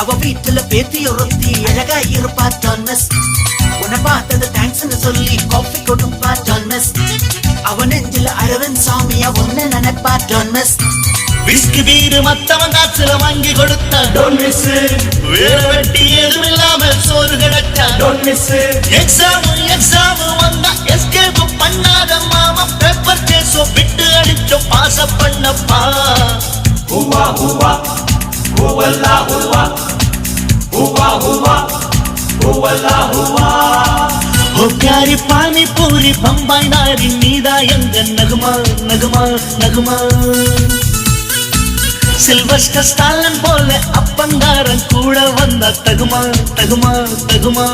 அவ வீட்டுல பேத்தி ஒருத்தி அழகா இருப்பா டான்மஸ். உன்னை பார்த்தது தேங்க்ஸ்னு சொல்லி காஃபி கொடுப்பா டான்மஸ். அவன் நெஞ்சில அரவிந்த் சாமியா ஒன்னு நினைப்பா டான்மஸ். விஸ்கி பீரு மத்தவன் காசுல வாங்கி கொடுத்தா Don't miss it. வேற வெட்டி எதுவும் இல்லாம சோறு கிடக்கா Don't miss it. எக்ஸாம் வந்தா எஸ்கேப் பண்ணாத மாமா பேப்பர் கேஸோ விட்டு அடிச்சோ பாச பண்ணப்பா Hua hua, huwala hua, hua hua, huwala hua. ஓ பியாரி பானி பூரி பம்பாய் நாரி நீதா எங்க நகுமா நகுமா நகுமா. சில்வஸ்டர் ஸ்டாலன் போல அப்பங்காரன் கூட வந்தா தகுமா தகுமா தகுமா.